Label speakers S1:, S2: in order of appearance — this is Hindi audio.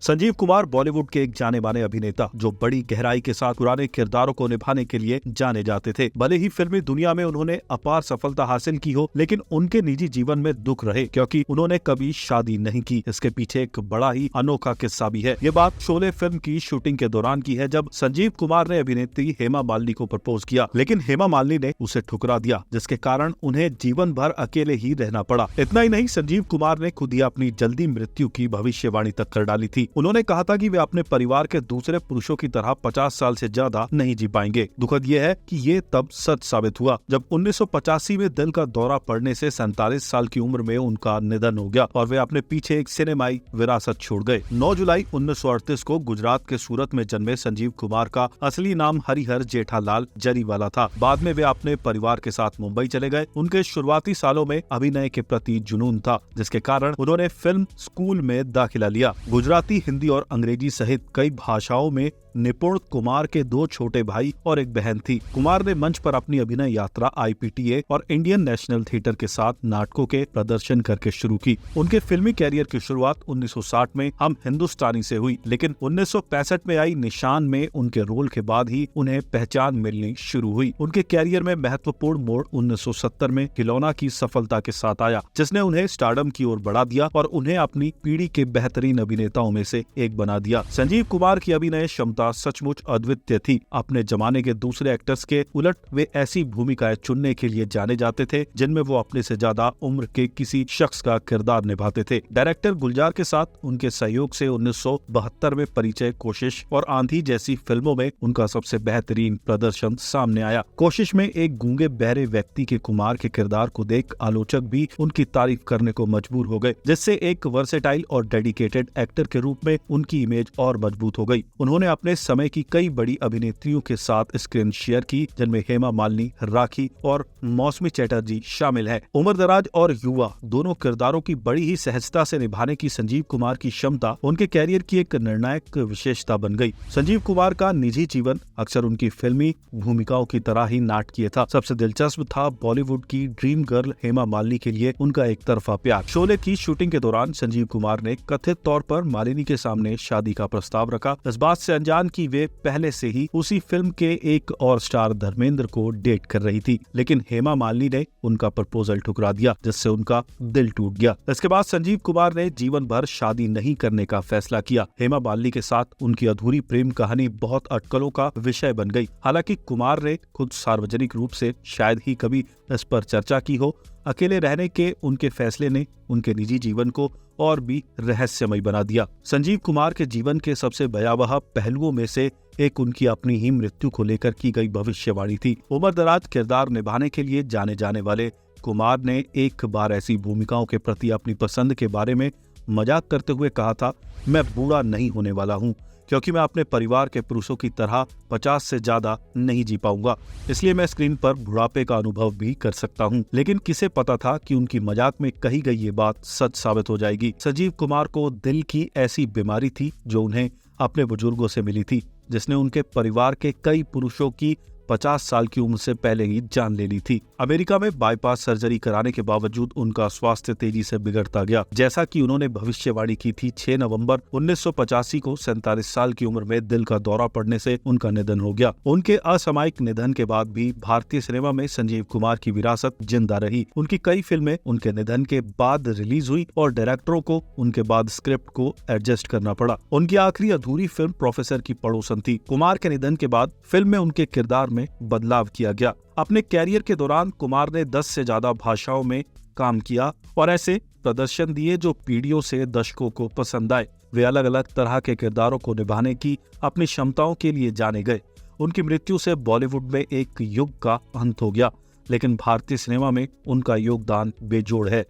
S1: संजीव कुमार बॉलीवुड के एक जाने माने अभिनेता जो बड़ी गहराई के साथ पुराने किरदारों को निभाने के लिए जाने जाते थे। भले ही फिल्मी दुनिया में उन्होंने अपार सफलता हासिल की हो, लेकिन उनके निजी जीवन में दुख रहे क्योंकि उन्होंने कभी शादी नहीं की। इसके पीछे एक बड़ा ही अनोखा किस्सा भी है। ये बात शोले फिल्म की शूटिंग के दौरान की है, जब संजीव कुमार ने अभिनेत्री हेमा मालिनी को प्रपोज किया, लेकिन हेमा मालिनी ने उसे ठुकरा दिया, जिसके कारण उन्हें जीवन भर अकेले ही रहना पड़ा। इतना ही नहीं, संजीव कुमार ने खुद ही अपनी जल्दी मृत्यु की भविष्यवाणी तक कर डाली थी। उन्होंने कहा था कि वे अपने परिवार के दूसरे पुरुषों की तरह 50 साल से ज्यादा नहीं जी पाएंगे। दुखद यह है कि ये तब सच साबित हुआ जब 1985 में दिल का दौरा पड़ने से 47 साल की उम्र में उनका निधन हो गया और वे अपने पीछे एक सिनेमाई विरासत छोड़ गए। 9 जुलाई 1938 को गुजरात के सूरत में जन्मे संजीव कुमार का असली नाम हरिहर जेठालाल जरीवाला था। बाद में वे अपने परिवार के साथ मुंबई चले गए। उनके शुरुआती सालों में अभिनय के प्रति जुनून था, जिसके कारण उन्होंने फिल्म स्कूल में दाखिला लिया। गुजराती, हिंदी और अंग्रेजी सहित कई भाषाओं में निपुण कुमार के 2 छोटे भाई और एक बहन थी। कुमार ने मंच पर अपनी अभिनय यात्रा IPTA और इंडियन नेशनल थिएटर के साथ नाटकों के प्रदर्शन करके शुरू की। उनके फिल्मी कैरियर की शुरुआत 1960 में हम हिंदुस्तानी से हुई, लेकिन 1965 में आई निशान में उनके रोल के बाद ही उन्हें पहचान मिलनी शुरू हुई। उनके कैरियर में महत्वपूर्ण मोड़ 1970 में खिलौना की सफलता के साथ आया, जिसने उन्हें स्टारडम की ओर बढ़ा दिया और उन्हें अपनी पीढ़ी के बेहतरीन अभिनेताओं में से एक बना दिया। संजीव कुमार की अभिनय क्षमता सचमुच अद्वितीय थी। अपने जमाने के दूसरे एक्टर्स के उलट वे ऐसी भूमिकाएं चुनने के लिए जाने जाते थे जिनमें वो अपने से ज्यादा उम्र के किसी शख्स का किरदार निभाते थे। डायरेक्टर गुलजार के साथ उनके सहयोग से 1972 में परिचय, कोशिश और आंधी जैसी फिल्मों में उनका सबसे बेहतरीन प्रदर्शन सामने आया। कोशिश में एक गूंगे बहरे व्यक्ति के कुमार के किरदार को देख आलोचक भी उनकी तारीफ करने को मजबूर हो गए, जिससे एक वर्सेटाइल और डेडिकेटेड एक्टर के रूप में उनकी इमेज और मजबूत हो गई। उन्होंने अपने समय की कई बड़ी अभिनेत्रियों के साथ स्क्रीन शेयर की, जिनमें हेमा मालिनी, राखी और मौसमी चटर्जी शामिल है। उम्रदराज और युवा दोनों किरदारों की बड़ी ही सहजता से निभाने की संजीव कुमार की क्षमता उनके कैरियर की एक निर्णायक विशेषता बन गई। संजीव कुमार का निजी जीवन अक्सर उनकी फिल्मी भूमिकाओं की तरह ही नाटकीय था। सबसे दिलचस्प था बॉलीवुड की ड्रीम गर्ल हेमा मालिनी के लिए उनका एक तरफा प्यार। शोले की शूटिंग के दौरान संजीव कुमार ने कथित तौर पर मालिनी के सामने शादी का प्रस्ताव रखा, इस बात से अनजान कि वे पहले से ही उसी फिल्म के एक और स्टार धर्मेंद्र को डेट कर रही थी, लेकिन हेमा मालिनी ने उनका प्रपोजल ठुकरा दिया, जिससे उनका दिल टूट गया। इसके बाद संजीव कुमार ने जीवन भर शादी नहीं करने का फैसला किया। हेमा मालिनी के साथ उनकी अधूरी प्रेम कहानी बहुत अटकलों का विषय बन गई। हालांकि कुमार ने खुद सार्वजनिक रूप से शायद ही कभी इस पर चर्चा की हो। अकेले रहने के उनके फैसले ने उनके निजी जीवन को और भी रहस्यमय बना दिया। संजीव कुमार के जीवन के सबसे भयावह पहलुओं में से एक उनकी अपनी ही मृत्यु को लेकर की गई भविष्यवाणी थी। उम्रदराज किरदार निभाने के लिए जाने जाने वाले कुमार ने एक बार ऐसी भूमिकाओं के प्रति अपनी पसंद के बारे में मजाक करते हुए कहा था, मैं बूढ़ा नहीं होने वाला हूँ क्योंकि मैं अपने परिवार के पुरुषों की तरह 50 से ज्यादा नहीं जी पाऊंगा, इसलिए मैं स्क्रीन पर बुढ़ापे का अनुभव भी कर सकता हूं। लेकिन किसे पता था कि उनकी मजाक में कही गई ये बात सच साबित हो जाएगी। संजीव कुमार को दिल की ऐसी बीमारी थी जो उन्हें अपने बुजुर्गों से मिली थी, जिसने उनके परिवार के कई पुरुषों की 50 साल की उम्र से पहले ही जान ले ली थी। अमेरिका में बाईपास सर्जरी कराने के बावजूद उनका स्वास्थ्य तेजी से बिगड़ता गया। जैसा कि उन्होंने भविष्यवाणी की थी, 6 नवंबर 1985 को 47 साल की उम्र में दिल का दौरा पड़ने से उनका निधन हो गया। उनके असामयिक निधन के बाद भी भारतीय सिनेमा में संजीव कुमार की विरासत जिंदा रही। उनकी कई फिल्में उनके निधन के बाद रिलीज हुई और डायरेक्टरों को उनके बाद स्क्रिप्ट को एडजस्ट करना पड़ा। उनकी आखिरी अधूरी फिल्म प्रोफेसर की पड़ोसन थी। कुमार के निधन के बाद फिल्म में उनके किरदार में बदलाव किया गया। अपने कैरियर के दौरान कुमार ने 10 से ज्यादा भाषाओं में काम किया और ऐसे प्रदर्शन दिए जो पीढ़ियों से दशकों को पसंद आए। वे अलग अलग तरह के किरदारों को निभाने की अपनी क्षमताओं के लिए जाने गए। उनकी मृत्यु से बॉलीवुड में एक युग का अंत हो गया, लेकिन भारतीय सिनेमा में उनका योगदान बेजोड़ है।